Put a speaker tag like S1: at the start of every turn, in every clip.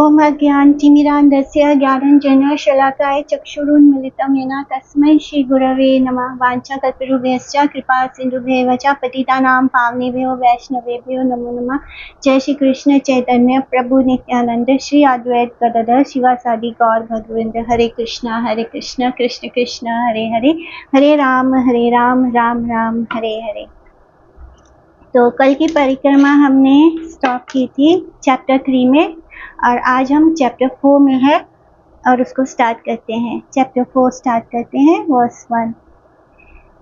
S1: ओम अज्ञानतिमिरान्धस्य ज्ञानाञ्जनशलाकाय चक्षुरुन्मीलितं येन तस्मै श्रीगुरवे नमः। वाञ्छाकल्पतरुभ्यश्च कृपासिन्धुभ्येव च पतितानां पावनेभ्यो वैष्णवेभ्यो नमो नमः। जय श्री कृष्ण चैतन्य प्रभु नित्यानंद श्री अद्वैत गदाधर शिवासादि गौर भगवृंद। हरे कृष्ण कृष्ण कृष्ण हरे हरे, हरे राम राम राम हरे हरे। तो कल की परिक्रमा हमने स्टॉप की थी चैप्टर 3 में, और आज हम चैप्टर 4 में है और उसको स्टार्ट करते हैं। चैप्टर 4 स्टार्ट करते हैं, वर्स 1।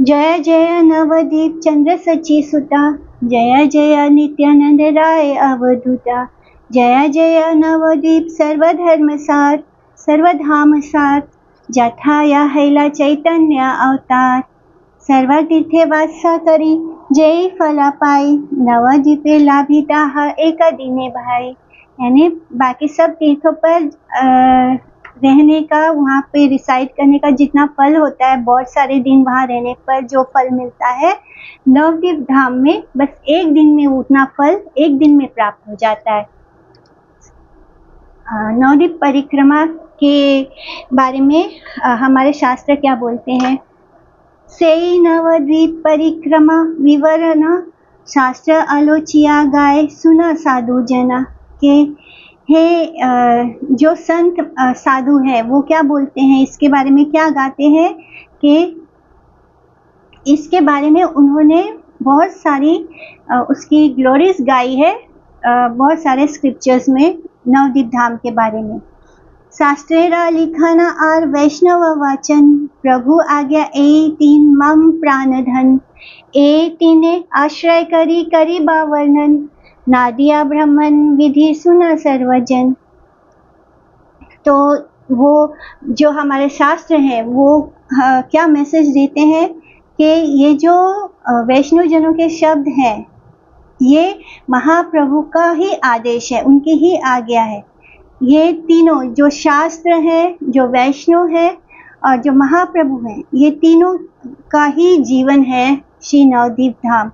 S1: जय जय नवदीप चंद्र सची सुता, जय जय नित्यानंद राय अवधूता, जय जय नवदीप सर्वधर्म सार सर्वधाम सार, जठाया हैला चैतन्य अवतार, सर्वतीर्थे वासा करी जय फला पाई, नवदीपे लाभिता एक दिने भाई। यानी बाकी सब तीर्थों पर रहने का, वहाँ पे रिसाइड करने का जितना फल होता है, बहुत सारे दिन वहाँ रहने पर जो फल मिलता है, नवदीप धाम में बस एक दिन में उतना फल एक दिन में प्राप्त हो जाता है। नवदीप परिक्रमा के बारे में हमारे शास्त्र क्या बोलते हैं। सेई नवद्वीप परिक्रमा विवरण शास्त्र आलोचिया गाय सुना साधु जना के। हे जो संत साधु है वो क्या बोलते हैं, इसके बारे में क्या गाते हैं कि इसके बारे में उन्होंने बहुत सारी उसकी ग्लोरीज गाई है बहुत सारे स्क्रिप्चर्स में नवदीप धाम के बारे में। शास्त्रेरा लिखन आर वैष्णव वाचन, प्रभु आज्ञा ए तीन मम प्राण धन, ए तीने आश्रय करी करी बावर्णन, नादिया ब्रह्मन विधि सुना सर्वजन। तो वो जो हमारे शास्त्र हैं वो क्या मैसेज देते हैं कि ये जो वैष्णव जनों के शब्द हैं ये महाप्रभु का ही आदेश है, उनकी ही आज्ञा है। ये तीनों जो शास्त्र है, जो वैष्णव है और जो महाप्रभु हैं, ये तीनों का ही जीवन है श्री नवदीप धाम।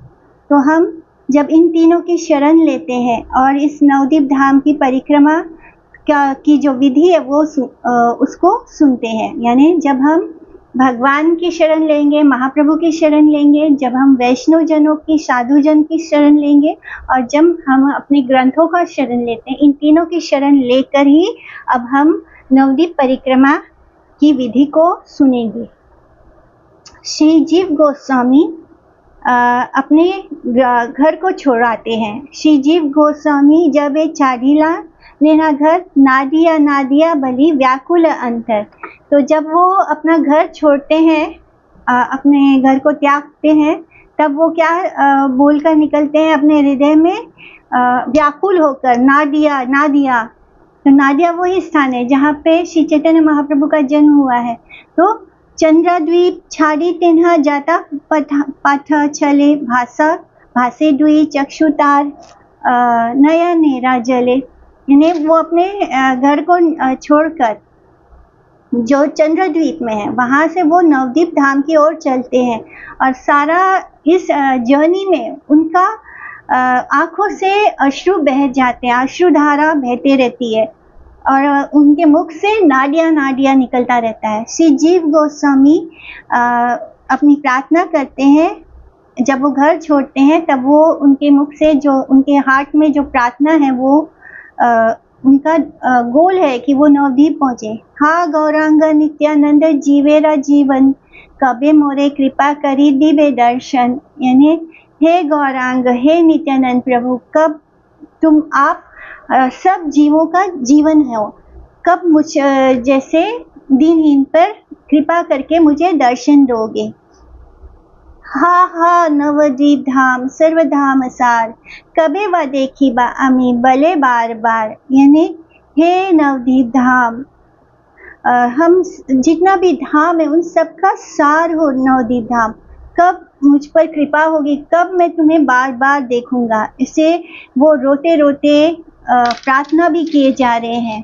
S1: तो हम जब इन तीनों की शरण लेते हैं और इस नवदीप धाम की परिक्रमा की जो विधि है वो उसको सुनते हैं, यानी जब हम भगवान की शरण लेंगे, महाप्रभु की शरण लेंगे, जब हम वैष्णव जनों की, साधु जन की शरण लेंगे और जब हम अपने ग्रंथों का शरण लेते हैं, इन तीनों की शरण लेकर ही अब हम नवदीप परिक्रमा की विधि को सुनेंगे। श्री जीव गोस्वामी अपने घर को छोड़ाते हैं। श्री जीव गोस्वामी जब एक चाढ़ीला लेना घर, नादिया नादिया बलि व्याकुल अंतर। तो जब वो अपना घर छोड़ते हैं, अपने घर को त्यागते हैं, तब वो क्या बोलकर निकलते हैं अपने हृदय में, व्याकुल होकर, नादिया नादिया। तो नादिया वही स्थान है जहाँ पे श्री चैतन्य महाप्रभु का जन्म हुआ है। तो चंद्रद्वीप छाड़ी तेन्हा जाता पथ चले, भाषा भाषे द्वी चक्षुतार नया नेरा जले। यानी वो अपने घर को छोड़कर जो चंद्रद्वीप में है वहाँ से वो नवदीप धाम की ओर चलते हैं, और सारा इस जर्नी में उनका आंखों से अश्रु बह जाते हैं, अश्रुधारा बहते रहती है और उनके मुख से नाडिया नाडिया निकलता रहता है। श्री जीव गोस्वामी अपनी प्रार्थना करते हैं, जब वो घर छोड़ते हैं तब वो उनके मुख से, जो उनके हार्ट में जो प्रार्थना है वो उनका गोल है कि वो नवदीप पहुँचे। हा गौरांग नित्यानंद जीवेरा जीवन, कबे मोरे कृपा करी दिवे दर्शन। यानी हे गौरांग, हे नित्यानंद प्रभु, कब तुम आप सब जीवों का जीवन हो, कब मुझ जैसे दीनहीन पर कृपा करके मुझे दर्शन दोगे। हा हा नवदीप धाम सर्वधाम सार, कबे व देखी बा अमी बले बार बार। यानी हे नवदीप धाम, हम जितना भी धाम है उन सबका सार हो नवदीप धाम, कब मुझ पर कृपा होगी, कब मैं तुम्हें बार बार देखूंगा। इसे वो रोते रोते प्रार्थना भी किए जा रहे हैं।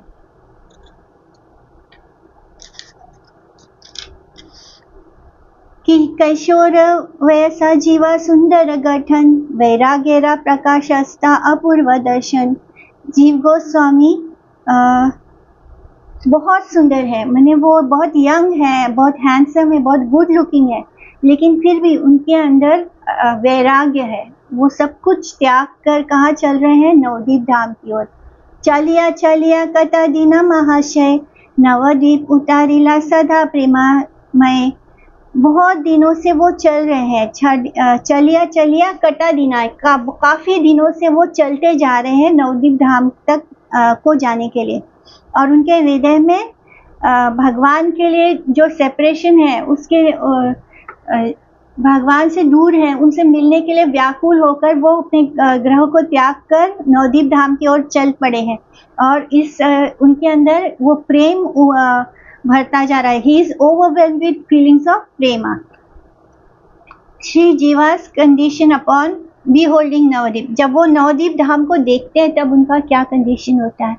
S1: कि कैशोर वयसा जीवा सुंदर गठन, वैराग्यरा प्रकाशस्ता अपूर्व दर्शन। जीव गोस्वामी बहुत सुंदर है, मैंने वो बहुत यंग है, बहुत हैंडसम है, बहुत गुड लुकिंग है, लेकिन फिर भी उनके अंदर वैराग्य है। वो सब कुछ त्याग कर कहाँ चल रहे हैं? नवदीप धाम की ओर। चलिया चलिया कटा दीना महाशय, नवदीप उतारिला सदा प्रेमामय। बहुत दिनों से वो चल रहे हैं, चलिया चलिया कटा दीना, काफी दिनों से वो चलते जा रहे हैं नवदीप धाम तक को जाने के लिए, और उनके हृदय में भगवान के लिए जो सेपरेशन है, उसके भगवान से दूर है, उनसे मिलने के लिए व्याकुल होकर वो अपने ग्रह को त्याग कर नवदीप धाम की ओर चल पड़े हैं। और इस उनके अंदर वो प्रेम भरता जा रहा है। He is overwhelmed with feelings of प्रेमा। Shri Jiva's condition upon be holding Navadvip, जब वो नवदीप धाम को देखते हैं तब उनका क्या कंडीशन होता है?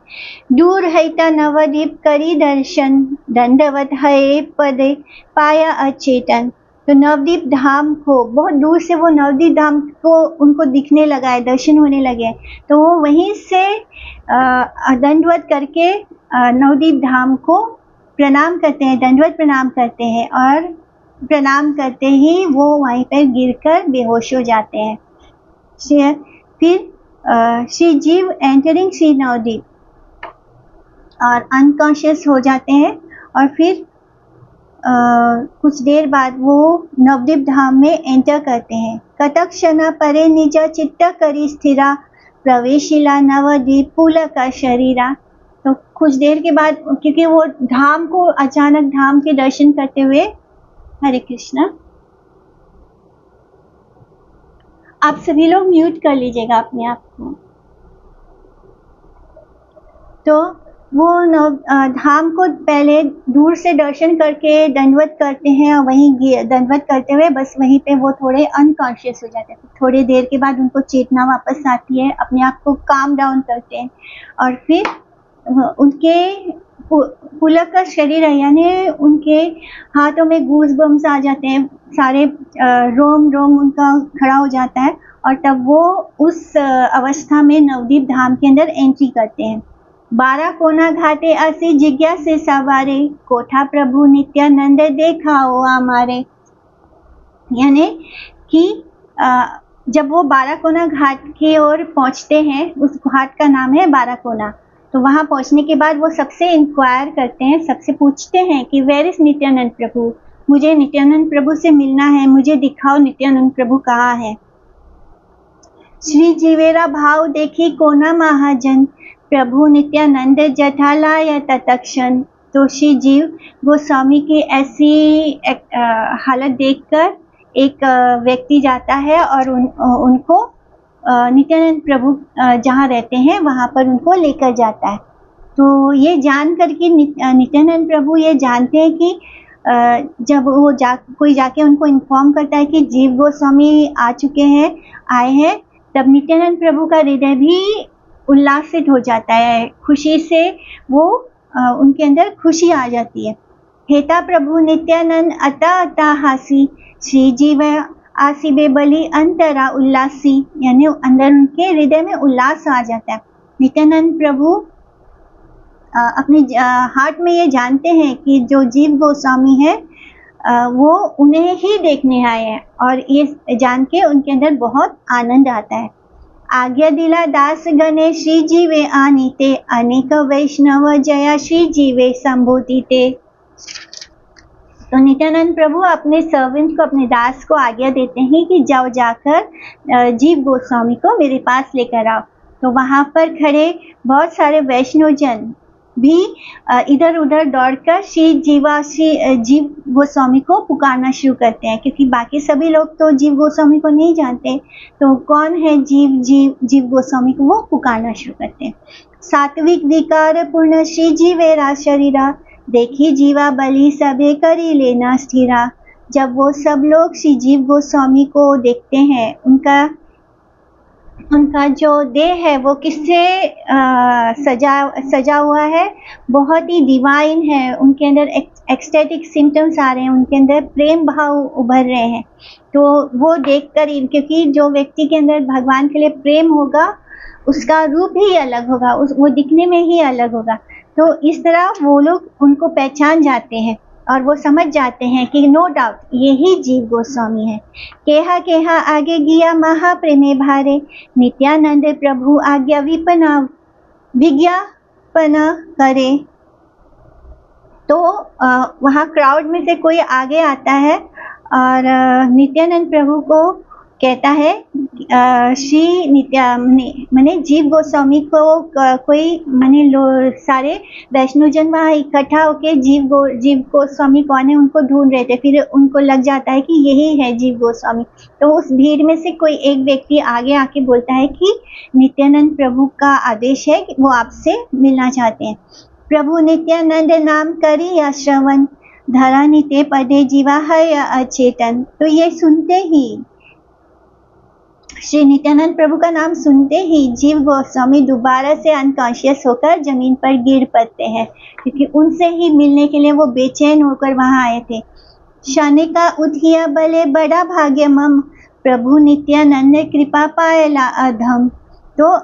S1: दूर हैता नवदीप करी दर्शन, दंडवत है पदे पाया अचेतन। तो नवदीप धाम को बहुत दूर से वो नवदीप धाम को उनको दिखने लगा है, दर्शन होने लगे, तो वो वहीं से दंडवत करके नवदीप धाम को प्रणाम करते हैं, दंडवत प्रणाम करते हैं, और प्रणाम करते ही वो वहीं पर गिरकर बेहोश हो जाते हैं। फिर श्री जीव एंटरिंग श्री नवदीप और अनकॉन्शियस हो जाते हैं, और फिर कुछ देर बाद वो नवदीप धाम में एंटर करते हैं। कतक क्षण परे निज चित्त करी स्थिरा, प्रवेशिला नवदीप पुलक शरीरा। तो कुछ देर के बाद, क्योंकि वो धाम को अचानक धाम के दर्शन करते हुए, हरे कृष्णा, आप सभी लोग म्यूट कर लीजिएगा अपने आप को। तो वो धाम को पहले दूर से दर्शन करके दंडवत करते हैं, और वहीं दंडवत करते हुए बस वहीं पे वो थोड़े अनकॉन्शियस हो जाते हैं। थोड़ी देर के बाद उनको चेतना वापस आती है, अपने आप को काम डाउन करते हैं, और फिर उनके पुलक का शरीर है, यानी उनके हाथों में गूज बम्स आ जाते हैं, सारे रोम रोम उनका खड़ा हो जाता है, और तब वो उस अवस्था में नवदीप धाम के अंदर एंट्री करते हैं। 12 कोना घाटे असी जिज्ञा से सवारे, कोठा प्रभु नित्यानंद देखाओ हमारे। यानी कि जब वो 12 कोना घाट की ओर पहुंचते हैं, उस घाट का नाम है 12 कोना, तो वहां पहुंचने के बाद वो सबसे इंक्वायर करते हैं, सबसे पूछते हैं कि वेयर इज नित्यानंद प्रभु, मुझे नित्यानंद प्रभु से मिलना है, मुझे दिखाओ नित्यानंद प्रभु कहाँ है। श्री जीवेरा भाव देखी कोना महाजन, प्रभु नित्यानंद जठालाय तत्क्षण। तो श्री जीव गोस्वामी की ऐसी हालत देखकर एक व्यक्ति जाता है और उनको नित्यानंद प्रभु जहाँ रहते हैं वहाँ पर उनको लेकर जाता है। तो ये जान कर कि नित्यानंद प्रभु ये जानते हैं कि जब वो कोई जाके उनको इन्फॉर्म करता है कि जीव गोस्वामी आए हैं, तब नित्यानंद प्रभु का हृदय भी उल्लासित हो जाता है, खुशी से वो उनके अंदर खुशी आ जाती है। हेता प्रभु नित्यानंद अता हासी, श्री जीव आसी बलि अंतरा उल्लासी, यानी अंदर उनके हृदय में उल्लास आ जाता है। नित्यानंद प्रभु अपने हार्ट में ये जानते हैं कि जो जीव गोस्वामी है वो उन्हें ही देखने आए हैं, और ये जान के उनके अंदर बहुत आनंद आता है। आज्ञा दिला दास गणे श्री जीवे आनीते, अनेक वैष्णव जया श्री जीवे संभूतिते। तो नित्यानंद प्रभु अपने सर्वेंट को, अपने दास को आज्ञा देते हैं कि जाओ जाकर जीव गोस्वामी को मेरे पास लेकर आओ। तो वहाँ पर खड़े बहुत सारे वैष्णव जन भी इधर उधर दौड़कर जीव गोस्वामी को पुकारना शुरू करते हैं, क्योंकि बाकी सभी लोग तो जीव गोस्वामी को नहीं जानते, तो कौन है जीव गोस्वामी को वो पुकारना शुरू करते हैं। सात्विक विकार पूर्ण श्री जीवेरा शरीरा, देखी जीवा बलि सबे करी लेना स्थिरा। जब वो सब लोग श्री जीव गोस्वामी को देखते हैं, उनका जो देह है वो किससे सजा हुआ है, बहुत ही डिवाइन है, उनके अंदर एक्सटेटिक सिम्टम्स आ रहे हैं, उनके अंदर प्रेम भाव उभर रहे हैं। तो वो देखकर, क्योंकि जो व्यक्ति के अंदर भगवान के लिए प्रेम होगा उसका रूप ही अलग होगा, वो दिखने में ही अलग होगा। तो इस तरह वो लोग उनको पहचान जाते हैं और वो समझ जाते हैं कि नो डाउट यही जीव गोस्वामी है। केहा केहा आगे गिया महाप्रेमे भारे, नित्यानंद प्रभु आज्ञा विज्ञापन करे। तो वहाँ क्राउड में से कोई आगे आता है और नित्यानंद प्रभु को कहता है श्री माने जीव गोस्वामी को कोई माने सारे वैष्णोजन वहाँ इकट्ठा होके जीव गोस्वामी कौन है उनको ढूंढ रहे थे। फिर उनको लग जाता है कि यही है जीव गोस्वामी। तो उस भीड़ में से कोई एक व्यक्ति आगे आके बोलता है कि नित्यानंद प्रभु का आदेश है कि वो आपसे मिलना चाहते हैं। प्रभु नित्यानंद नाम करी या श्रवण, धरा नित्य पदे जीवा है या अचेतन। तो ये सुनते ही श्री नित्यानंद प्रभु का नाम सुनते ही जीव गोस्वामी दोबारा से अनकॉन्शियस होकर जमीन पर गिर पड़ते हैं, क्योंकि उनसे ही मिलने के लिए वो बेचैन होकर वहां आए थे। शनिका उठिया बले बड़ा भाग्य मम, प्रभु नित्यानंद कृपा पायला अधम। तो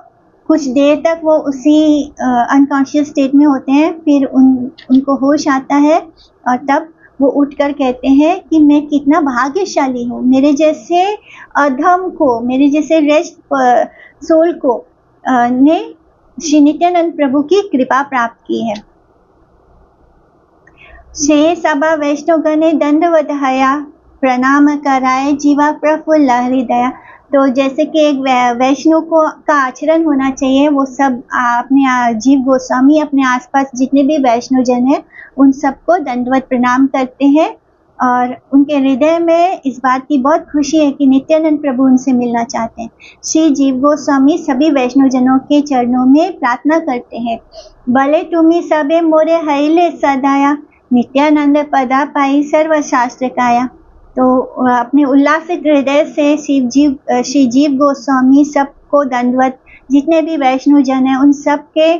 S1: कुछ देर तक वो उसी अनकॉन्शियस स्टेट में होते हैं, फिर उनको होश आता है और तब वो उठकर कहते हैं कि मैं कितना भाग्यशाली हूँ, मेरे जैसे अधम को, मेरे जैसे रेस्ट सोल को ने श्री नित्यानंद प्रभु की कृपा प्राप्त की है। श्री सभा वैष्णव गणे दंडवत हया, प्रणाम कराए जीवा प्रफुल्ल हृदया। तो जैसे कि एक वैष्णव का आचरण होना चाहिए, वो सब अपने जीव गोस्वामी अपने आसपास जितने भी वैष्णव जन हैं उन सबको दंडवत प्रणाम करते हैं और उनके हृदय में इस बात की बहुत खुशी है कि नित्यानंद प्रभु उनसे मिलना चाहते हैं। श्री जीव गोस्वामी सभी वैष्णव जनों के चरणों में प्रार्थना करते हैं, भले तुम्ही सबे मोरे हईले सदाया, नित्यानंद पदा पाई सर्व शास्त्र काया। तो अपने उल्लासित हृदय से श्री जीव गोस्वामी सबको दंडवत, जितने भी वैष्णव जन हैं उन सब के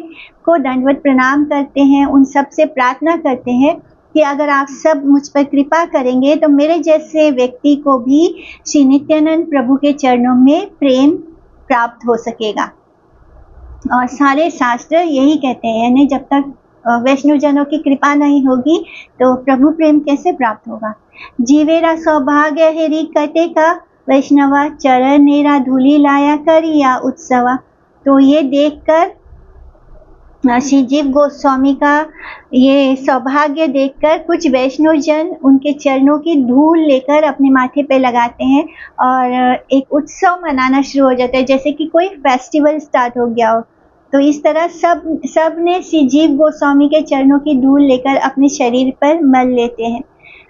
S1: को दंडवत प्रणाम करते हैं, उन सब से प्रार्थना करते हैं कि अगर आप सब मुझ पर कृपा करेंगे तो मेरे जैसे व्यक्ति को भी श्री नित्यानंद प्रभु के चरणों में प्रेम प्राप्त हो सकेगा। और सारे शास्त्र यही कहते हैं, यानी जब तक वैष्णव जनों की कृपा नहीं होगी तो प्रभु प्रेम कैसे प्राप्त होगा। जीवेरा सौभाग्य हेरी कटे का, वैष्णवा चरण नेरा धूली लाया करिया उत्सवा। तो ये देखकर श्री जीव गोस्वामी का ये सौभाग्य देखकर कुछ वैष्णव जन उनके चरणों की धूल लेकर अपने माथे पे लगाते हैं और एक उत्सव मनाना शुरू हो जाता है, जैसे कि कोई फेस्टिवल स्टार्ट हो गया हो। तो इस तरह सब ने श्री जीव गोस्वामी के चरणों की धूल लेकर अपने शरीर पर मल लेते हैं।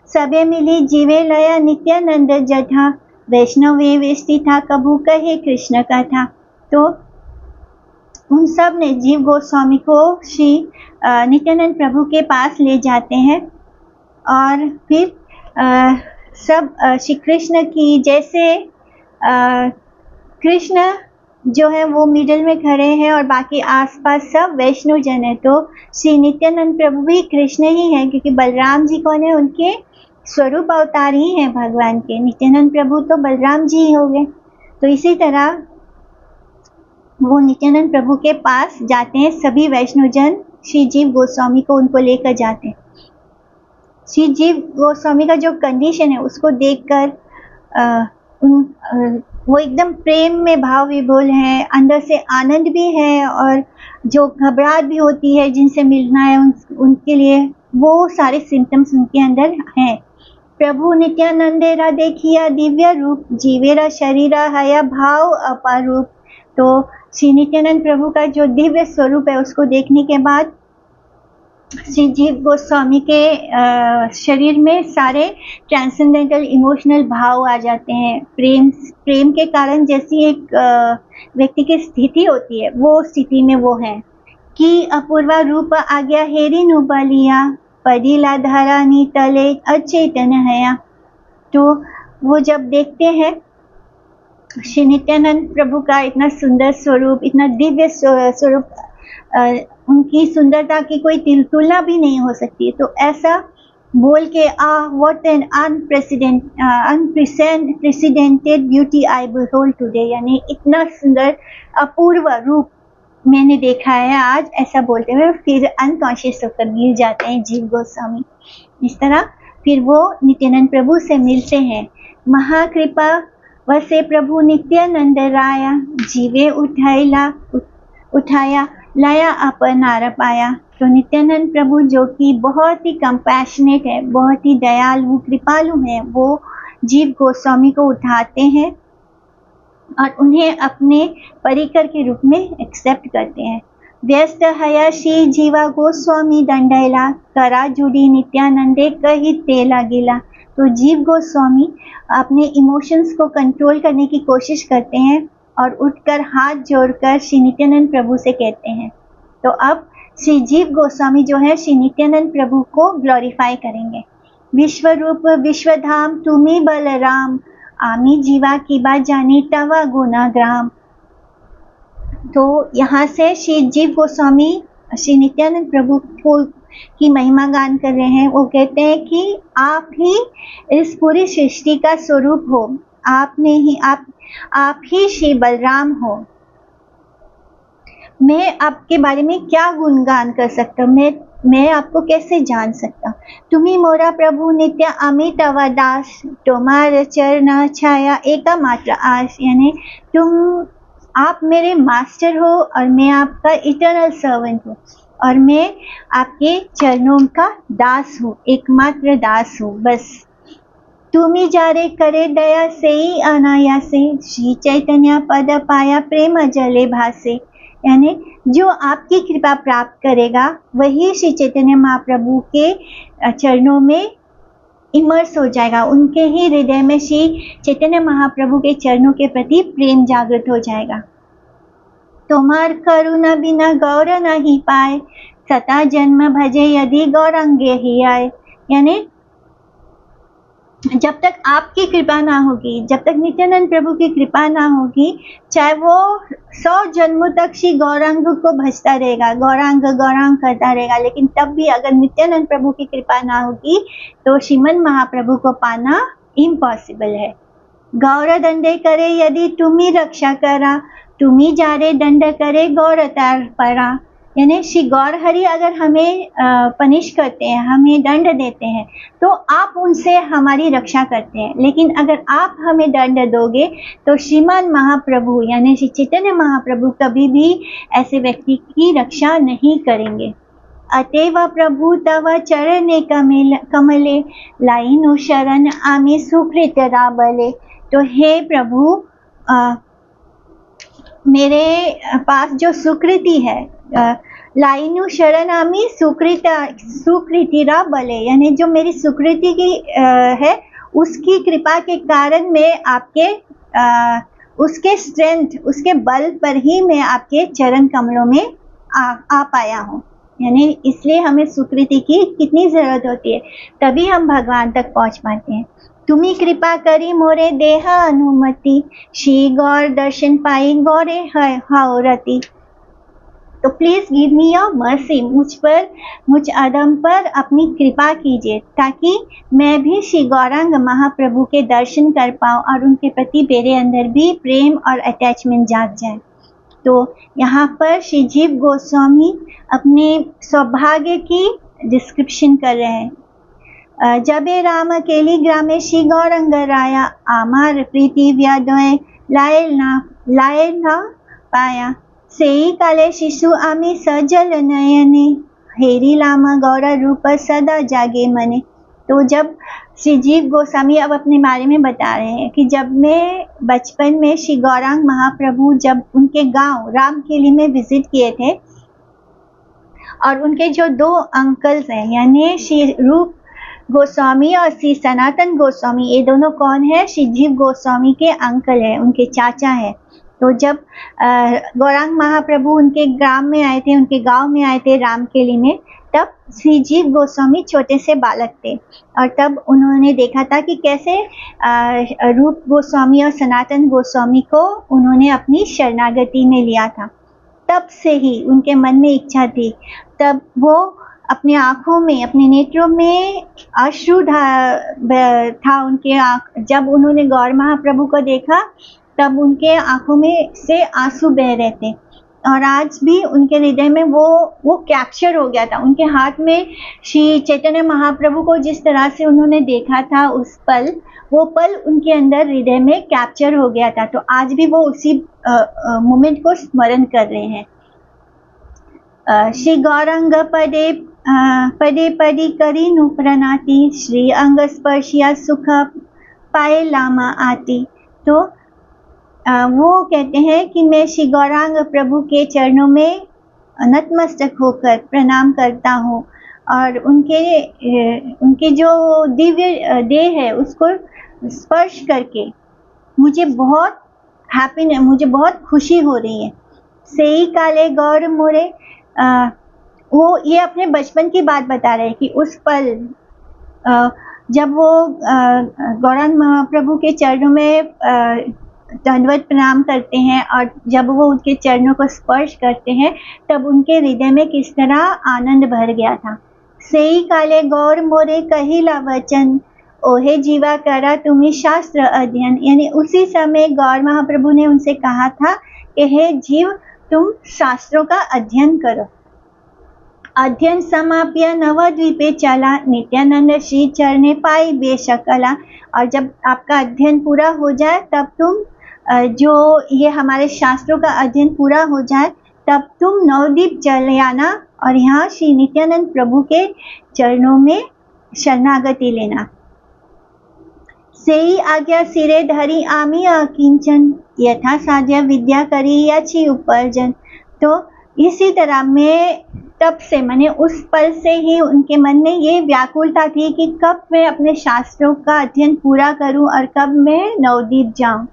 S1: सबे मिली जीवे लया नित्यानंद जठा, वैष्णवे वेस्ती था कभू कहे कृष्ण कथा। तो उन सब ने जीव गोस्वामी को श्री नित्यानंद प्रभु के पास ले जाते हैं और फिर सब श्री कृष्ण की, जैसे कृष्ण जो है वो मिडिल में खड़े हैं और बाकी आसपास सब वैष्णव जन है, तो श्री नित्यानंद प्रभु भी कृष्ण ही हैं, क्योंकि बलराम जी कौन है, उनके स्वरूप अवतार ही हैं भगवान के। नित्यानंद प्रभु तो बलराम जी ही हो गए। तो इसी तरह वो नित्यानंद प्रभु के पास जाते हैं, सभी वैष्णव जन श्री जीव गोस्वामी को उनको लेकर जाते हैं। श्री जीव गोस्वामी का जो कंडीशन है उसको देखकर वो एकदम प्रेम में भाव विभोर हैं, अंदर से आनंद भी है और जो घबराहट भी होती है जिनसे मिलना है उनके लिए वो सारे सिम्टम्स उनके अंदर हैं। प्रभु नित्यानंदेरा देखिया दिव्य रूप, जीवेरा शरीरा हया भाव अपार रूप। तो श्री नित्यानंद प्रभु का जो दिव्य स्वरूप है उसको देखने के बाद श्री जीव गोस्वामी के शरीर में सारे ट्रांसेंडेंटल इमोशनल भाव आ जाते हैं। प्रेम के कारण जैसी एक व्यक्ति की स्थिति होती है वो स्थिति में वो है कि अपूर्वा रूप आ गया हेरी नुबलिया, पडीला धरानी तले अचेतन हया। तो वो जब देखते हैं श्री नित्यानंद प्रभु का इतना सुंदर स्वरूप, इतना दिव्य स्वरूप, उनकी सुंदरता की कोई तुलना भी नहीं हो सकती। तो ऐसा बोल के what an unprecedented beauty I behold today, यानी इतना सुंदर अपूर्व रूप मैंने देखा है आज, ऐसा बोलते हुए फिर अनकॉन्शियस होकर गिर जाते हैं जीव गोस्वामी। इस तरह फिर वो नित्यानंद प्रभु से मिलते हैं। महाकृपा वसे प्रभु नित्यानंद राया, जीवे उठाया लाया अपनार पाया। तो नित्यानंद प्रभु जो कि बहुत ही कंपैशनेट है, बहुत ही दयालु कृपालु है, वो जीव गोस्वामी को उठाते हैं और उन्हें अपने परिकर के रूप में एक्सेप्ट करते हैं। व्यस्त हया श्री जीवा गोस्वामी दंडैला, करा जुड़ी नित्यानंदे कही तेला गिला। तो जीव गोस्वामी अपने इमोशंस को कंट्रोल करने की कोशिश करते हैं और उठकर हाथ जोड़कर श्री नित्यानंद प्रभु से कहते हैं। तो अब श्री जीव गोस्वामी जो है श्री नित्यानंद प्रभु को ग्लोरीफाई करेंगे। विश्व रूप विश्वधाम तुम्ही बलराम, आमी जीवा की बात जानी तवा गुणाग्राम। तो यहाँ से श्री जीव गोस्वामी श्री नित्यानंद प्रभु को की महिमा गान कर रहे हैं। वो कहते हैं कि आप ही इस पूरी सृष्टि का स्वरूप हो, आप ही श्री बलराम हो। मैं आपके बारे में क्या गुणगान कर सकता हूँ, मैं आपको कैसे जान सकता हूँ। तुम्ही मोरा प्रभु नित्य अमित दास, तुम्हारे चरण छाया एका मात्र आस, यानी आप मेरे मास्टर हो और मैं आपका इटर्नल सर्वेंट हूँ और मैं आपके चरणों का दास हूँ, एकमात्र दास हूँ बस। तुम्ही जारे करे दया से ही अनायासे, श्री चैतन्य पद पाया प्रेम जले भासे, यानी जो आपकी कृपा प्राप्त करेगा वही श्री चैतन्य महाप्रभु के चरणों में इमर्स हो जाएगा, उनके ही हृदय में श्री चैतन्य महाप्रभु के चरणों के प्रति प्रेम जागृत हो जाएगा। तुम्हार करुणा बिना गौर नहीं पाए, सता जन्म भजे यदि गौरांगे ही आए, यानी जब तक आपकी कृपा ना होगी, जब तक नित्यानंद प्रभु की कृपा ना होगी, चाहे वो 100 जन्मों तक श्री गौरांग को भजता रहेगा, गौरांग गौरांग करता रहेगा, लेकिन तब भी अगर नित्यानंद प्रभु की कृपा ना होगी तो श्रीमन महाप्रभु को पाना इम्पॉसिबल है। गौर दंडे करे यदि तुम्ही रक्षा करा, तुम्ही जारे दंड करे गौर तार परा, यानी श्री गौर हरि अगर हमें पनिश करते हैं, हमें दंड देते हैं, तो आप उनसे हमारी रक्षा करते हैं, लेकिन अगर आप हमें दंड दोगे तो श्रीमान महाप्रभु यानी श्री चैतन्य महाप्रभु कभी भी ऐसे व्यक्ति की रक्षा नहीं करेंगे। अतएव प्रभु तव चरणे कमले, लाइनु शरण आमी सुकृत राबले। तो हे प्रभु, मेरे पास जो सुकृति है, लाइनु शरणामी सुकृतिरा बले, यानी जो मेरी सुकृति की है उसकी कृपा के कारण मैं आपके उसके स्ट्रेंथ, उसके बल पर ही मैं आपके चरण कमलों में आ पाया हूँ। यानी इसलिए हमें सुकृति की कितनी जरूरत होती है, तभी हम भगवान तक पहुँच पाते हैं। तुम्ही कृपा करी मोरे देहा अनुमति, श्री गौर दर्शन पाई गौरे हाओरति। तो please give me your mercy, मुझ अदम पर अपनी कृपा कीजिए ताकि मैं भी श्री गौरांग महाप्रभु के दर्शन कर पाऊँ और उनके प्रति मेरे अंदर भी प्रेम और अटैचमेंट जाग जाए। तो यहाँ पर श्री जीव गोस्वामी अपने सौभाग्य की डिस्क्रिप्शन कर रहे हैं। जबे राम अकेली ग्रामे श्री गौरंग राया, आमार प्रीति व्यादय लाए ना पाया, सेई काले शिशु आमी सजल नयने, हेरी लामा गौरा रूप सदा जागे मने। तो जब श्री जीव गोस्वामी अब अपने बारे में बता रहे हैं कि जब मैं बचपन में श्री गौरांग महाप्रभु जब उनके गांव रामखेली में विजिट किए थे और उनके जो 2 अंकल्स हैं यानी श्री रूप गोस्वामी और श्री सनातन गोस्वामी, ये दोनों कौन है? श्री जीव गोस्वामी के अंकल हैं, उनके चाचा हैं। तो जब गौरांग महाप्रभु उनके ग्राम में आए थे, उनके गांव में आए थे रामखेली में, तब श्री जीव गोस्वामी छोटे से बालक थे और तब उन्होंने देखा था कि कैसे रूप गोस्वामी और सनातन गोस्वामी को उन्होंने अपनी शरणागति में लिया था। तब से ही उनके मन में इच्छा थी, तब वो अपने आँखों में, अपने नेत्रों में अश्रु था उनके आँख। जब उन्होंने गौर महाप्रभु को देखा तब उनके आँखों में से आंसू बह रहे थे, और आज भी उनके हृदय में वो कैप्चर हो गया था। उनके हाथ में श्री चैतन्य महाप्रभु को जिस तरह से उन्होंने देखा था उस पल, वो पल उनके अंदर हृदय में कैप्चर हो गया था। तो आज भी वो उसी मोमेंट को स्मरण कर रहे हैं। श्री गौरांग पदे पदे पदी करी नु प्रणाति, श्री अंग स्पर्शिया सुख पाए लामा आती। तो वो कहते हैं कि मैं श्री गौरांग प्रभु के चरणों में नतमस्तक होकर प्रणाम करता हूँ, और उनके जो दिव्य देह है उसको स्पर्श करके मुझे बहुत हैप्पीनेस, मुझे बहुत खुशी हो रही है। सेई काले गौर मोरे, वो ये अपने बचपन की बात बता रहे हैं कि उस पल जब वो गौरांग महाप्रभु के चरणों में दंडवत प्रणाम करते हैं, और जब वो उनके चरणों को स्पर्श करते हैं तब उनके हृदय में किस तरह आनंद भर गया था। सेई काले गौर मोरे कहिला वचन, ओहे जीवा करा तुम्हें शास्त्र अध्ययन। यानी उसी समय गौर महाप्रभु ने उनसे कहा था कि हे जीव, तुम शास्त्रों का अध्ययन करो। अध्ययन समाप्य नवद्वीपे चला, नित्यानंद श्री चरणे पाई बेशकला। और जब आपका अध्ययन पूरा हो जाए तब तुम जो ये हमारे शास्त्रों का अध्ययन पूरा हो जाए तब तुम नवद्वीप चले आना, और यहाँ श्री नित्यानंद प्रभु के चरणों में शरणागति लेना। सेई आज्ञा सिरे धरी आमी अकिंचन, यथा साध्य विद्या करी याची उपार्जन। तो इसी तरह में तब से, मैंने उस पल से ही उनके मन में ये व्याकुलता थी कि कब मैं अपने शास्त्रों का अध्ययन पूरा करूं और कब मैं नवद्वीप जाऊं।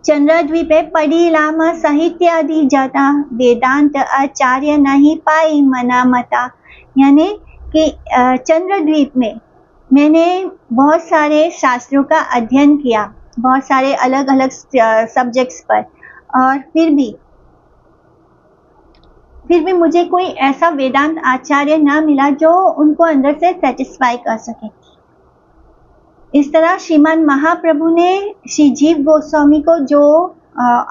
S1: चंद्रद्वीपे पढ़ी लामा साहित्य आदि जाता, वेदांत आचार्य नहीं पाई मना मता। यानी कि चंद्रद्वीप में मैंने बहुत सारे शास्त्रों का अध्ययन किया, बहुत सारे अलग अलग सब्जेक्ट्स पर, और फिर भी मुझे कोई ऐसा वेदांत आचार्य ना मिला जो उनको अंदर से सेटिस्फाई कर सके। इस तरह श्रीमान महाप्रभु ने श्री जीव गोस्वामी को जो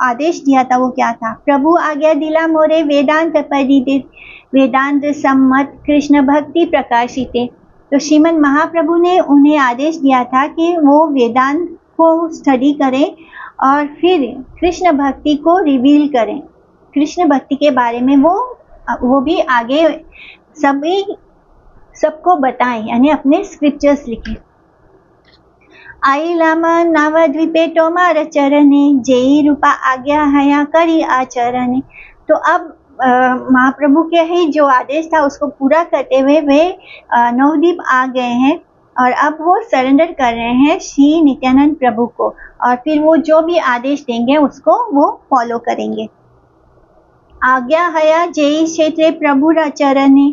S1: आदेश दिया था वो क्या था? प्रभु आज्ञा दिला मोरे वेदांत परिदित, वेदांत सम्मत कृष्ण भक्ति प्रकाशिते। तो श्रीमान महाप्रभु ने उन्हें आदेश दिया था कि वो वेदांत को स्टडी करें और फिर कृष्ण भक्ति को रिवील करें, कृष्ण भक्ति के बारे में वो भी आगे सबको बताएं, यानी अपने स्क्रिप्चर्स लिखें। आई लामा नवद्वीपे तोमार चरणे, जेई रूपा आज्ञा हया करी आचरणे। तो अब महाप्रभु के ही जो आदेश था उसको पूरा करते हुए वे नवद्वीप आ गए हैं, और अब वो सरेंडर कर रहे हैं श्री नित्यानंद प्रभु को, और फिर वो जो भी आदेश देंगे उसको वो फॉलो करेंगे। आज्ञा हया जेई क्षेत्रे प्रभु चरणे,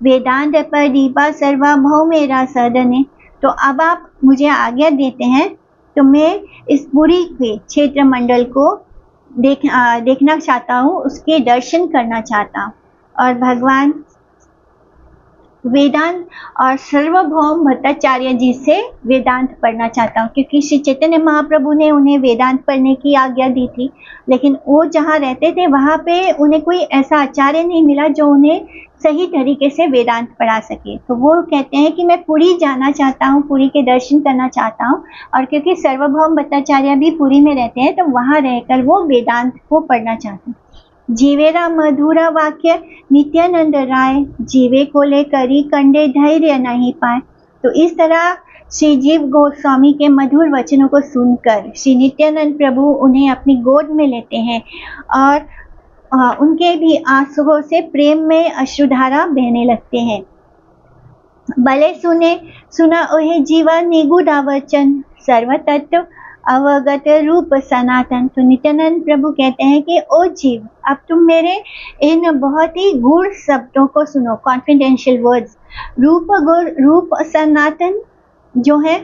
S1: वेदांत पर दीपा सर्वा भौमेरा सदने। तो अब आप मुझे आज्ञा देते हैं तो मैं इस पूरी क्षेत्र मंडल को देखना चाहता हूँ, उसके दर्शन करना चाहता हूँ, और भगवान वेदांत और सर्वभौम भट्टाचार्य जी से वेदांत पढ़ना चाहता हूँ, क्योंकि श्री चैतन्य महाप्रभु ने उन्हें वेदांत पढ़ने की आज्ञा दी थी, लेकिन वो जहाँ रहते थे वहाँ पे उन्हें कोई ऐसा आचार्य नहीं मिला जो उन्हें सही तरीके से वेदांत पढ़ा सके। तो वो कहते हैं कि मैं पुरी जाना चाहता हूँ, पुरी के दर्शन करना चाहता हूँ, और क्योंकि सर्वभौम भट्टाचार्य भी पुरी में रहते हैं तो वहाँ रहकर वो वेदांत को पढ़ना चाहते हैं। जीवेरा मधुरा वाक्य नित्यानंद राय, जीवे को ले करी कंडे धैर्य नहीं पाए। तो इस तरह श्री जीव गोस्वामी के मधुर वचनों को सुनकर श्री नित्यानंद प्रभु उन्हें अपनी गोद में लेते हैं, और उनके भी आंसुओं से प्रेम में अश्रुधारा बहने लगते हैं। भले सुना ओहे जीवा निगूढ़ा वचन, सर्व तत्व अवगत रूप सनातन। तो नित्यानंद प्रभु कहते हैं कि ओ जीव, अब तुम मेरे इन बहुत ही गूढ़ शब्दों को सुनो, कॉन्फिडेंशियल वर्ड्स। रूप सनातन जो है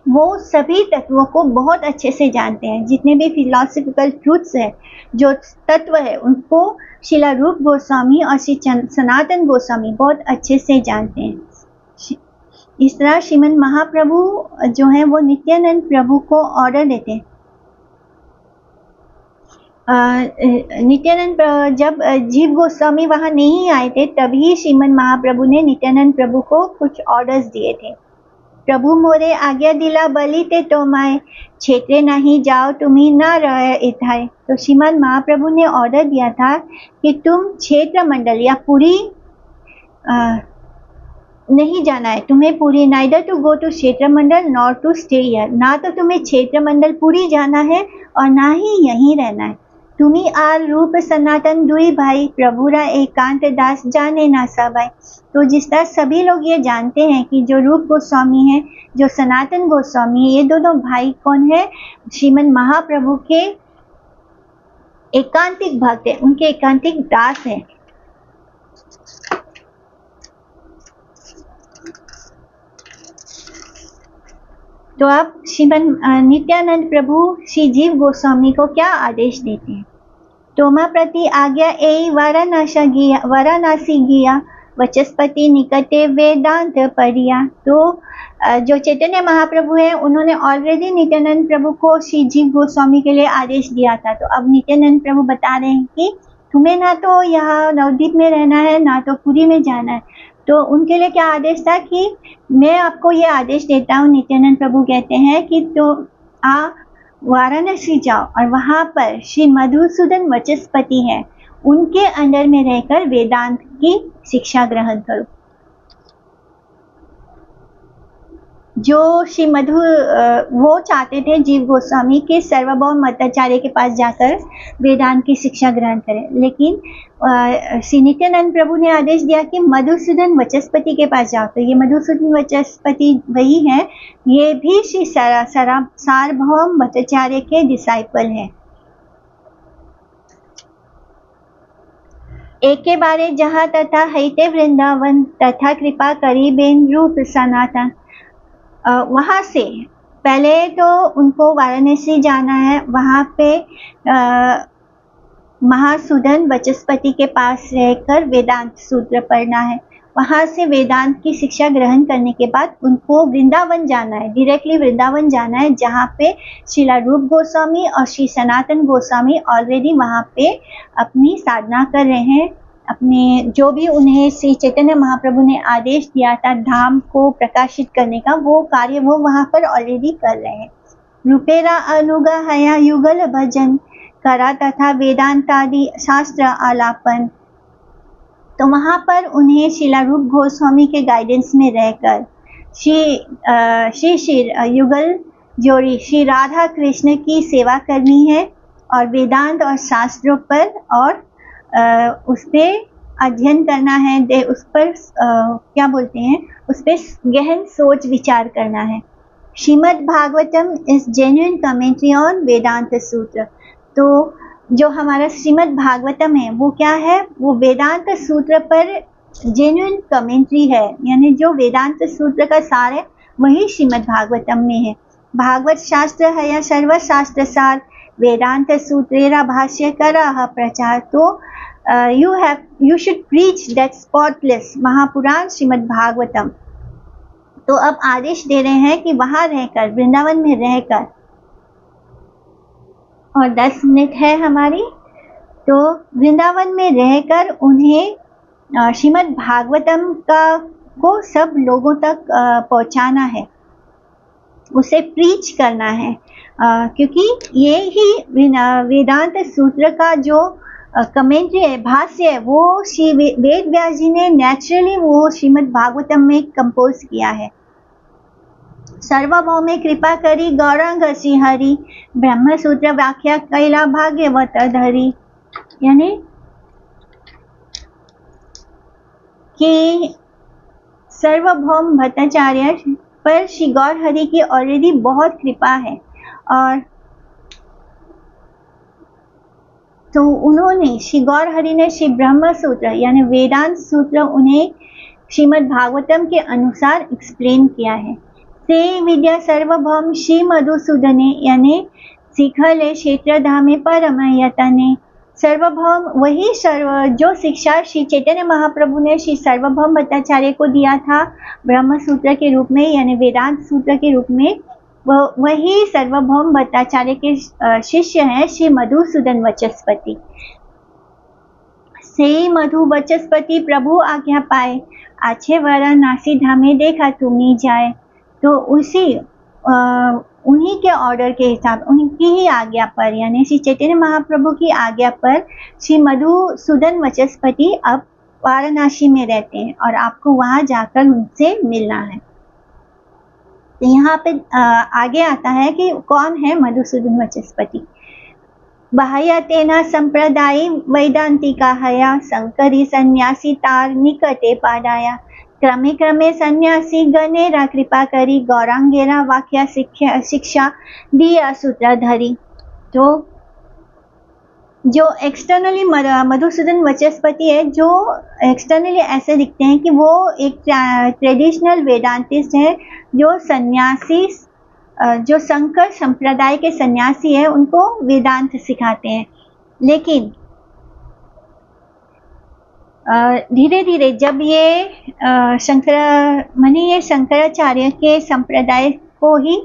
S1: वो सभी तत्वों को बहुत अच्छे से जानते हैं। जितने भी फिलॉसफिकल ट्रूथ्स है, जो तत्व है, उनको श्रीला रूप गोस्वामी और श्री सनातन गोस्वामी बहुत अच्छे से जानते हैं। इस तरह श्रीमद महाप्रभु जो है वो नित्यानंद प्रभु को ऑर्डर देते हैं। नित्यानंद जब जीव गोस्वामी वहां नहीं आए थे, तभी श्रीमद महाप्रभु ने नित्यानंद प्रभु को कुछ ऑर्डर्स दिए थे। प्रभु मोरे आज्ञा दिला बलि ते तोमाए, क्षेत्रे नहीं जाओ तुम्ही ना रहे इथाए। तो श्रीमद महाप्रभु ने ऑर्डर दिया था कि तुम क्षेत्र मंडल या पुरी नहीं जाना है, तुम्हें Puri, neither to go to क्षेत्र मंडल नॉर टू स्टे हियर। ना तो तुम्हें क्षेत्र मंडल पुरी जाना है और ना ही यहीं रहना है। तुम्ही आर रूप सनातन दुई भाई, प्रभुरा एकांत दास जाने ना सबाई। तो जिस तरह सभी लोग ये जानते हैं कि जो रूप गोस्वामी है, जो सनातन गोस्वामी है, ये दोनों भाई कौन है? श्रीमद महाप्रभु के एकांतिक भक्त है, उनके एकांतिक दास है। तो अब श्रीमद नित्यानंद प्रभु श्री जीव गोस्वामी को क्या आदेश देते हैं? तोमा प्रति आज्ञा ए वाराणसी गिया, वचस्पति निकटे वेदांत परिया। तो जो चैतन्य महाप्रभु है, उन्होंने ऑलरेडी नित्यानंद प्रभु को श्री जीव गोस्वामी के लिए आदेश दिया था। तो अब नित्यानंद प्रभु बता रहे हैं कि तुम्हें ना तो यहाँ नवद्वीप में रहना है, ना तो पुरी में जाना है। तो उनके लिए क्या आदेश था कि मैं आपको ये आदेश देता हूँ, नित्यानंद प्रभु कहते हैं कि तो वाराणसी जाओ और वहाँ पर श्री मधुसूदन वचस्पति है, उनके अंडर में रहकर वेदांत की शिक्षा ग्रहण करो। जो श्री वो चाहते थे जीव गोस्वामी के सर्वभौम मताचार्य के पास जाकर वेदांत की शिक्षा ग्रहण करें, लेकिन श्री नित्यानंद प्रभु ने आदेश दिया कि मधुसूदन वचस्पति के पास जाओ। तो ये मधुसूदन वचस्पति वही है, ये भी श्री सार्वभौम भट्टाचार्य के डिसाइपल हैं। एक के बारे जहाँ तथा हैते वृंदावन, तथा कृपा करीबेन रूप सनातन। वहाँ से पहले तो उनको वाराणसी जाना है, वहाँ पे महासूदन वचस्पति के पास रहकर वेदांत सूत्र पढ़ना है। वहाँ से वेदांत की शिक्षा ग्रहण करने के बाद उनको वृंदावन जाना है, डायरेक्टली वृंदावन जाना है, जहाँ पे श्रीला रूप गोस्वामी और श्री सनातन गोस्वामी ऑलरेडी वहाँ पे अपनी साधना कर रहे हैं। अपने जो भी उन्हें श्री चैतन्य महाप्रभु ने आदेश दिया था धाम को प्रकाशित करने का, वो कार्य वो वहाँ पर ऑलरेडी कर रहे हैं। रूपेरा अनुगा हया युगल भजन करा तथा वेदांतादि शास्त्र आलापन। तो वहाँ पर उन्हें श्रीला रूप गोस्वामी के गाइडेंस में रहकर श्री युगल जोड़ी श्री राधा कृष्ण की सेवा करनी है और वेदांत और शास्त्रों पर और उस पर अध्ययन करना है, उस पर क्या बोलते हैं, उस पर गहन सोच विचार करना है। Shrimad Bhagavatam is genuine commentary on Vedanta Sutra. तो जो हमारा श्रीमद् भागवतम है वो क्या है? वो वेदांत सूत्र पर जेन्युइन कमेंट्री है, यानी जो वेदांत सूत्र का सार है वही श्रीमद् भागवतम में है। भागवत शास्त्र है या सर्वशास्त्र सार, वेदांत सूत्रेरा भाष्य करा प्रचार। तो you should preach that spotless Mahapuran Shrimad Bhagavatam. तो अब आदेश दे रहे हैं कि वहां रहकर, वृंदावन में रहकर, और 10 मिनट है हमारी, तो वृंदावन में रहकर उन्हें श्रीमद् भागवतम को सब लोगों तक पहुंचाना है, उसे प्रीच करना है, क्योंकि ये ही वेदांत सूत्र का जो कमेंट्री है, भाष्य है, वो श्री वेद व्यास जी ने नेचुरली वो श्रीमद् भागवतम में कंपोज किया है। सर्वभौम में कृपा करी गौरांग श्री हरि, ब्रह्म सूत्र व्याख्या कैला भाग्यवत धरी। यानी कि सर्वभौम भट्टाचार्य पर श्री गौर हरि की ऑलरेडी बहुत कृपा है, और तो उन्होंने श्री गौर हरि ने श्री ब्रह्म सूत्र यानी वेदांत सूत्र उन्हें श्रीमद् भागवतम के अनुसार एक्सप्लेन किया है। से विद्या सर्वभौम श्री मधुसूदने यानी शिखले क्षेत्रधामे परम यतने। सर्वभौम वही जो शिक्षा श्री चैतन्य महाप्रभु ने श्री सर्वभौम भट्टाचार्य को दिया था ब्रह्म सूत्र के रूप में यानी वेदांत सूत्र के रूप में, वही सर्वभौम भट्टाचार्य के शिष्य हैं श्री मधुसूदन वचस्पति। से मधु वचस्पति प्रभु आज्ञा पाए, आछे वरा नासी धामे देखा तुम्ही जाए। तो उन्हीं के ऑर्डर के हिसाब, उनकी ही आज्ञा पर यानी श्री चैतन्य महाप्रभु की आज्ञा पर श्री मधुसूदन वचस्पति अब वाराणसी में रहते हैं और आपको वहां जाकर उनसे मिलना है। तो यहाँ पे आगे आता है कि कौन है मधुसूदन वचस्पति। बाह्यतेना संप्रदाय वैदांतिका हया शंकरी सन्यासी तार निकटे पादाया। क्रमे क्रमे सन्यासी गणेरा कृपा करी गौरांगेरा वाक्या शिक्षा दिया सूत्रधारी। तो जो एक्सटर्नली मधुसूदन वचस्पति है, जो एक्सटर्नली ऐसे दिखते हैं कि वो एक ट्रेडिशनल वेदांतिस्ट है, जो सन्यासी जो शंकर संप्रदाय के सन्यासी है उनको वेदांत सिखाते हैं। लेकिन धीरे धीरे जब ये शंकराचार्य के संप्रदाय को ही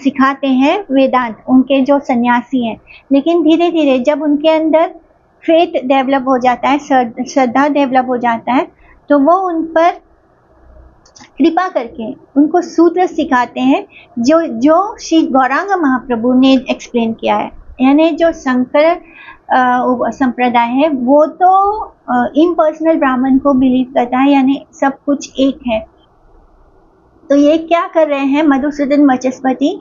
S1: सिखाते हैं वेदांत, उनके जो सन्यासी हैं, लेकिन धीरे धीरे जब उनके अंदर फेथ डेवलप हो जाता है, श्रद्धा डेवलप हो जाता है, तो वो उन पर कृपा करके उनको सूत्र सिखाते हैं जो श्री गौरांग महाप्रभु ने एक्सप्लेन किया है। यानी जो शंकर संप्रदाय है वो तो इम्पर्सनल ब्राह्मण को बिलीव करता है, यानी सब कुछ एक है। तो ये क्या कर रहे हैं मधुसूदन वचस्पति,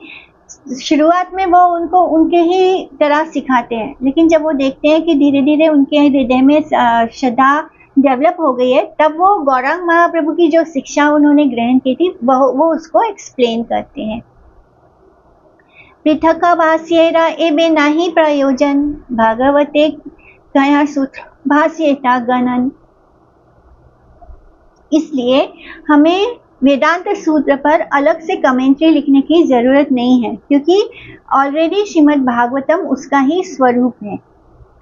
S1: शुरुआत में वो उनको उनके ही तरह सिखाते हैं, लेकिन जब वो देखते हैं कि धीरे धीरे उनके हृदय में श्रद्धा डेवलप हो गई है, तब वो गौरांग महाप्रभु की जो शिक्षा उन्होंने ग्रहण की थी वो उसको एक्सप्लेन करते हैं। पृथक भाष्येरा एबे नाही प्रयोजन भागवते कया सूत्र भाष्येता गणन। इसलिए हमें वेदांत सूत्र पर अलग से कमेंट्री लिखने की जरूरत नहीं है, क्योंकि ऑलरेडी श्रीमद् भागवतम उसका ही स्वरूप है।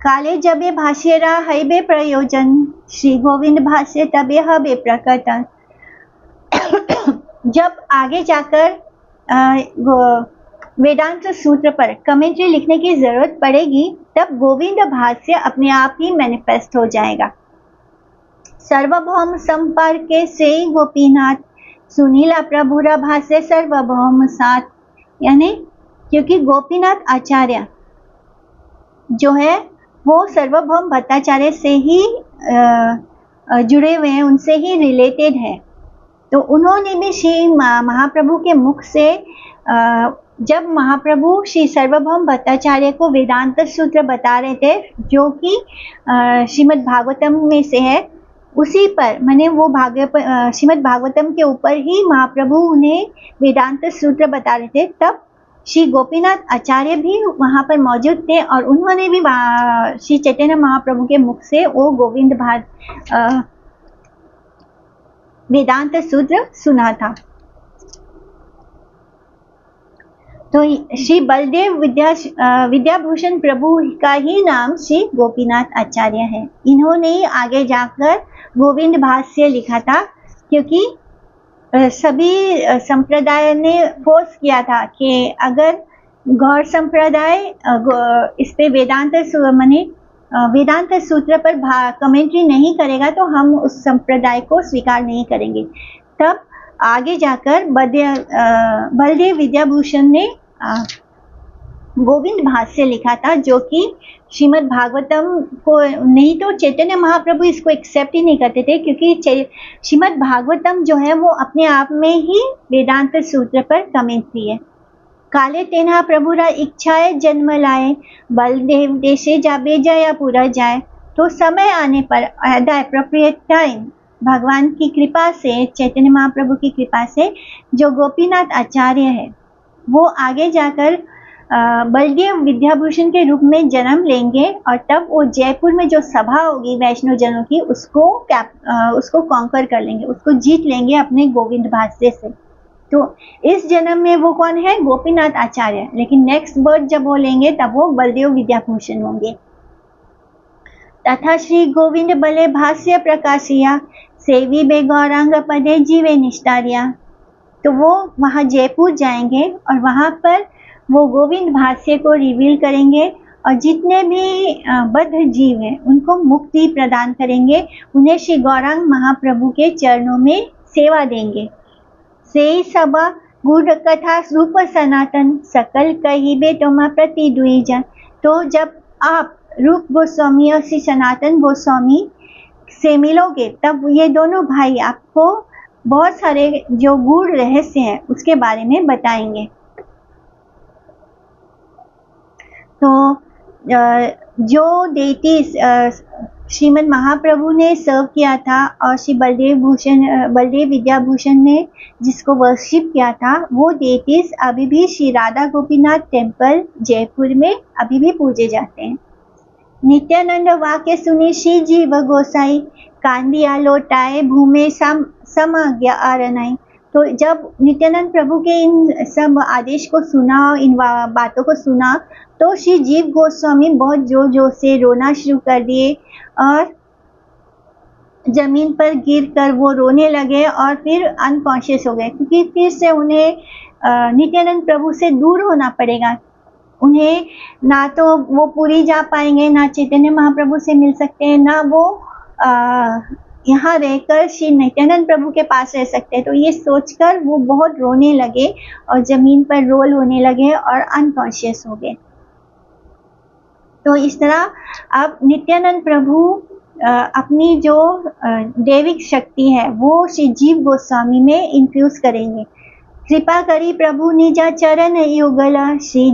S1: काले जबे भाष्यरा हैबे प्रयोजन श्री गोविंद भाष्य तबे हबे प्रकटन। जब आगे जाकर वेदांत सूत्र पर कमेंट्री लिखने की जरूरत पड़ेगी, तब गोविंद भाष्य अपने आप ही मैनिफेस्ट हो जाएगा। सर्वभौम संपर्के से गोपीनाथ सुनीला प्रभुरा भाष्य सर्वभौम साथ। यानी क्योंकि गोपीनाथ आचार्य जो है वो सर्वभौम भट्टाचार्य से ही जुड़े हुए हैं, उनसे ही रिलेटेड है। तो उन्होंने भी श्री महाप्रभु के मुख से जब महाप्रभु श्री सर्वभौम भट्टाचार्य को वेदांत सूत्र बता रहे थे, जो कि श्रीमद् भागवतम में से है, उसी पर मैंने वो श्रीमद् भागवतम के ऊपर ही महाप्रभु उन्हें वेदांत सूत्र बता रहे थे, तब श्री गोपीनाथ आचार्य भी वहाँ पर मौजूद थे और उन्होंने भी श्री चैतन्य महाप्रभु के मुख से वो गोविंद वेदांत सूत्र सुना था। तो श्री बलदेव विद्याभूषण प्रभु का ही नाम श्री गोपीनाथ आचार्य है। इन्होंने ही आगे जाकर गोविंद भाष्य लिखा था, क्योंकि सभी संप्रदाय ने फोर्स किया था कि अगर गौर संप्रदाय इस पे वेदांत सूत्र पर कमेंट्री नहीं करेगा तो हम उस संप्रदाय को स्वीकार नहीं करेंगे। तब आगे जाकर बलदेव विद्याभूषण ने गोविंद भाष्य लिखा था, जो कि श्रीमद् भागवतम को नहीं तो चैतन्य महाप्रभु इसको एक्सेप्ट ही नहीं करते थे, क्योंकि श्रीमद् भागवतम जो है वो अपने आप में ही वेदांत सूत्र पर कमेंट्री है। काले तेना प्रभुरा इच्छाए जन्म लाए बलदेव देशे जाबे जया पूरा जाए। तो समय आने पर एट द एप्रोप्रिएट टाइम भगवान की कृपा से, चैतन्य महाप्रभु की कृपा से, जो गोपीनाथ आचार्य है वो आगे जाकर बलदेव विद्याभूषण के रूप में जन्म लेंगे और तब वो जयपुर में जो सभा होगी वैष्णव जनों की उसको कॉन्कर कर लेंगे, उसको जीत लेंगे अपने गोविंद भाष्य से। तो इस जन्म में वो कौन है? गोपीनाथ आचार्य। लेकिन नेक्स्ट बर्थ जब वो लेंगे तब वो बलदेव विद्याभूषण होंगे। तथा श्री गोविंद बले भाष्य प्रकाशिया सेवी बे गौरांग पदे जीवे निष्ठारिया। तो वो वहाँ जयपुर जाएंगे और वहाँ पर वो गोविंद भाष्य को रिवील करेंगे और जितने भी बद्ध जीव हैं उनको मुक्ति प्रदान करेंगे, उन्हें श्री गौरांग महाप्रभु के चरणों में सेवा देंगे। से सबा गुड़ कथा रूप सनातन सकल कहिबे तुम प्रति दुईजन। तो जब आप रूप गोस्वामी और श्री सनातन गोस्वामी से मिलोगे तब ये दोनों भाई आपको बहुत सारे जो गूढ़ रहस्य हैं उसके बारे में बताएंगे। तो जो डेटीज श्रीमद् महाप्रभु ने सर्व किया था और श्री बलदेव विद्याभूषण ने जिसको वर्शिप किया था, वो डेटीज अभी भी श्री राधा गोपीनाथ टेम्पल जयपुर में अभी भी पूजे जाते हैं। नित्यानंद वाक्य सुनी श्री जीव गोसाई कांदिया लोटाए भूमे समज्ञ आरनाई। तो जब नित्यानंद प्रभु के इन सब आदेश को सुना, इन बातों को सुना, तो श्री जीव गोस्वामी बहुत जोर जोर से रोना शुरू कर दिए और जमीन पर गिरकर वो रोने लगे और फिर अनकॉन्शियस हो गए, क्योंकि फिर से उन्हें नित्यानंद प्रभु से दूर होना पड़ेगा। उन्हें ना तो वो पूरी जा पाएंगे, ना चैतन्य महाप्रभु से मिल सकते हैं, ना वो यहाँ रहकर श्री नित्यानंद प्रभु के पास रह सकते हैं। तो ये सोचकर वो बहुत रोने लगे और जमीन पर रोल होने लगे और अनकॉन्शियस हो गए। तो इस तरह अब नित्यानंद प्रभु अपनी जो दैविक शक्ति है वो श्री जीव गोस्वामी में इन्फ्यूज करेंगे। कृपा करी प्रभु निजा चरण युगल श्री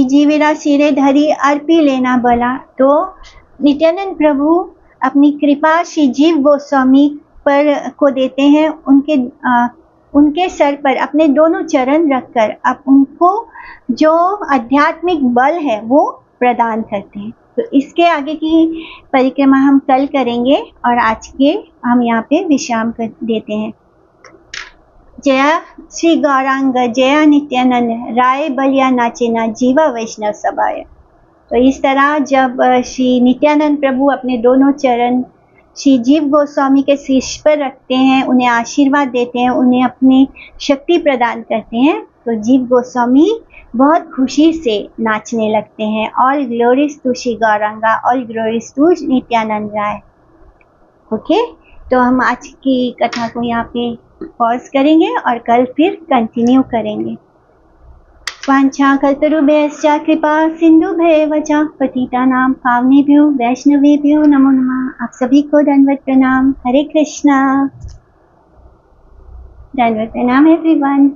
S1: जीवेरा सिरे धरी अर्पी लेना बला। तो नित्यानंद प्रभु अपनी कृपा श्री जीव गोस्वामी पर को देते हैं, उनके सर पर अपने दोनों चरण रखकर अब उनको जो आध्यात्मिक बल है वो प्रदान करते हैं। तो इसके आगे की परिक्रमा हम कल करेंगे और आज के हम यहाँ पे विश्राम कर देते हैं। जय श्री गौरांग जय नित्यानंद राय बलिया नाचेना जीवा वैष्णव सभाय। तो इस तरह जब श्री नित्यानंद प्रभु अपने दोनों चरण श्री जीव गोस्वामी के शीर्ष पर रखते हैं, उन्हें आशीर्वाद देते हैं, उन्हें अपनी शक्ति प्रदान करते हैं, तो जीव गोस्वामी बहुत खुशी से नाचने लगते हैं। All glories to Shri Gauranga, all glories to Nityananda Rai. Okay, तो हम आज की कथा को यहाँ पे पॉज करेंगे और कल फिर कंटिन्यू करेंगे। वाञ्छा कल्पतरुभ्यश्च कृपा सिन्धुभ्येव च पतितानां पावनेभ्यो वैष्णवेभ्यो नमो नमः। आप सभी को दंडवत प्रणाम। हरे कृष्णा। दंडवत प्रणाम एवरीवन।